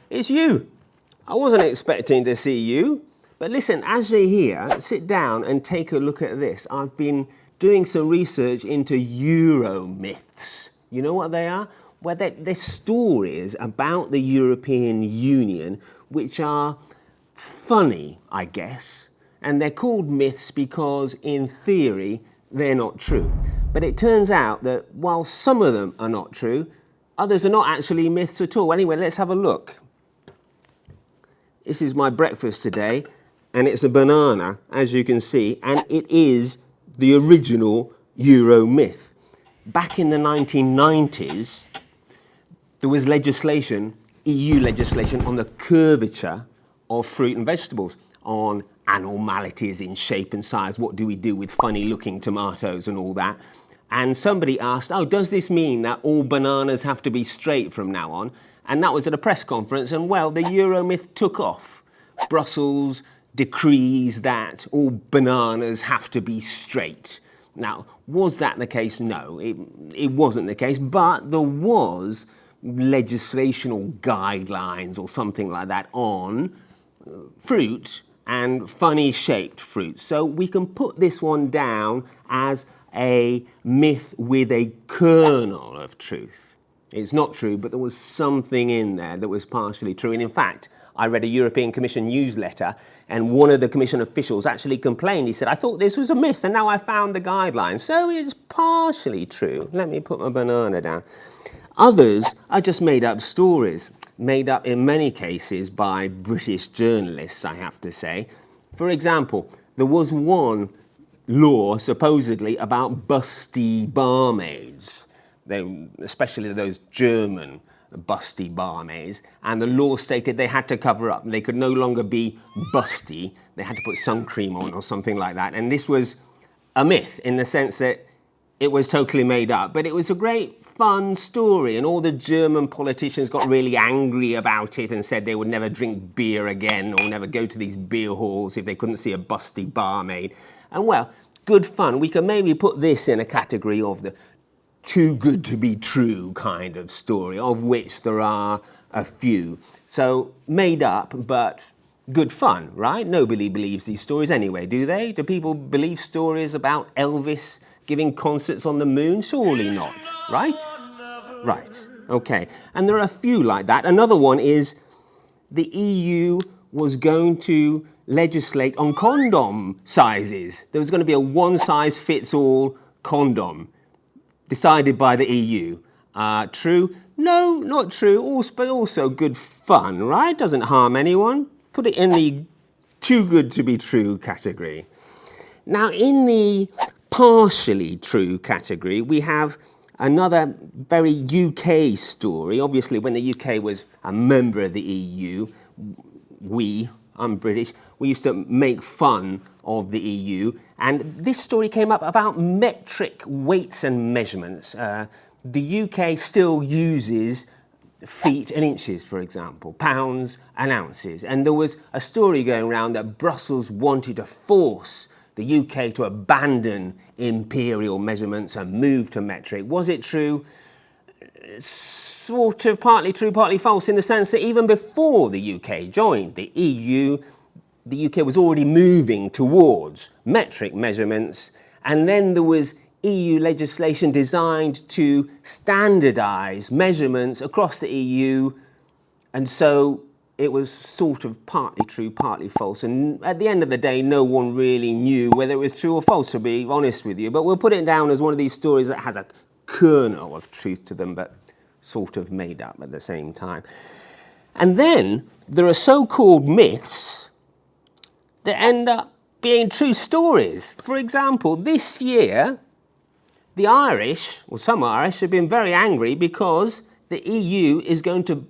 it's you. I wasn't expecting to see you. But listen, as you're here, sit down and take a look at this. I've been doing some research into Euromyths. You know what they are? Well, they're stories about the European Union which are funny, I guess. And they're called myths because, in theory, they're not true. But it turns out that while some of them are not true, others are not actually myths at all. Anyway, let's have a look. This is my breakfast today, and it's a banana, as you can see, and it is the original Euromyth. Back in the 1990s, there was legislation, EU legislation, on the curvature of fruit and vegetables, on anomalies in shape and size. What do we do with funny-looking tomatoes and all that? And somebody asked, oh, does this mean that all bananas have to be straight from now on? And that was at a press conference, and well, the Euromyth took off. Brussels decrees that all bananas have to be straight. Now, was that the case? No, it wasn't the case, but there was legislation or guidelines or something like that on fruit and funny-shaped fruit. So we can put this one down as a myth with a kernel of truth. It's not true, but there was something in there that was partially true. And in fact, I read a European Commission newsletter, and one of the Commission officials actually complained. He said, I thought this was a myth, and now I found the guidelines. So it's partially true. Let me put my banana down. Others are just made-up stories, made up in many cases by British journalists, I have to say. For example, there was one law, supposedly, about busty barmaids. Especially those German busty barmaids, and the law stated they had to cover up. They could no longer be busty. They had to put sun cream on or something like that. And this was a myth in the sense that it was totally made up. But it was a great fun story, and all the German politicians got really angry about it and said they would never drink beer again or never go to these beer halls if they couldn't see a busty barmaid. And well, good fun. We can maybe put this in a category of the too good to be true kind of story, of which there are a few. So made up, but good fun, right? Nobody believes these stories anyway, do they? Do people believe stories about Elvis giving concerts on the moon? Surely not, right? Right, okay. And there are a few like that. Another one is the EU was going to legislate on condom sizes. There was going to be a one-size-fits-all condom decided by the EU. True? No, not true, but also good fun, right? Doesn't harm anyone. Put it in the too good to be true category. Now, in the partially true category, we have another very UK story. Obviously, when the UK was a member of the EU, I'm British, we used to make fun of the EU. And this story came up about metric weights and measurements. The UK still uses feet and inches, for example, pounds and ounces. And there was a story going around that Brussels wanted to force the UK to abandon imperial measurements and move to metric. Was it true? Sort of partly true, partly false, in the sense that even before the UK joined the EU, the UK was already moving towards metric measurements, and then there was EU legislation designed to standardise measurements across the EU, and so it was sort of partly true, partly false, and at the end of the day, no one really knew whether it was true or false, to be honest with you, but we'll put it down as one of these stories that has a kernel of truth to them, but sort of made up at the same time. And then there are so-called myths that end up being true stories. For example, this year, the Irish, or some Irish, have been very angry because the EU is going to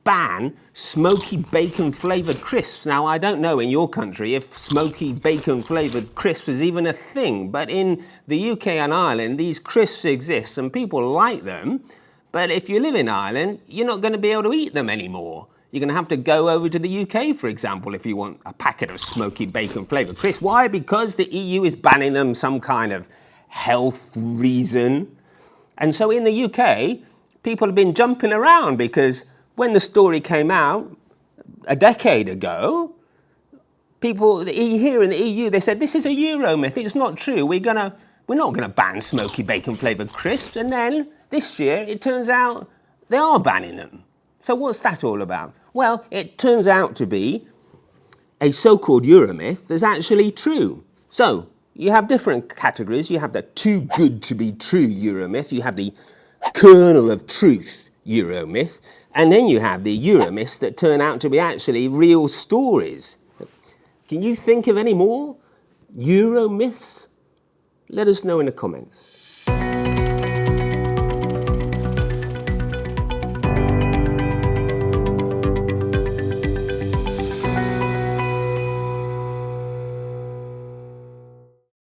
ban smoky bacon-flavoured crisps. Now, I don't know in your country if smoky bacon-flavoured crisps is even a thing, but in the UK and Ireland, these crisps exist and people like them. But if you live in Ireland, you're not going to be able to eat them anymore. You're going to have to go over to the UK, for example, if you want a packet of smoky bacon-flavoured crisps. Why? Because the EU is banning them, some kind of health reason. And so in the UK, people have been jumping around because when the story came out a decade ago, people here in the EU, they said, this is a Euromyth, it's not true, we're not going to ban smoky bacon-flavoured crisps. And then this year, it turns out they are banning them. So what's that all about? Well, it turns out to be a so-called Euromyth that's actually true. So you have different categories. You have the too good to be true Euromyth. You have the kernel of truth Euromyth. And then you have the Euromyths that turn out to be actually real stories. Can you think of any more Euromyths? Let us know in the comments.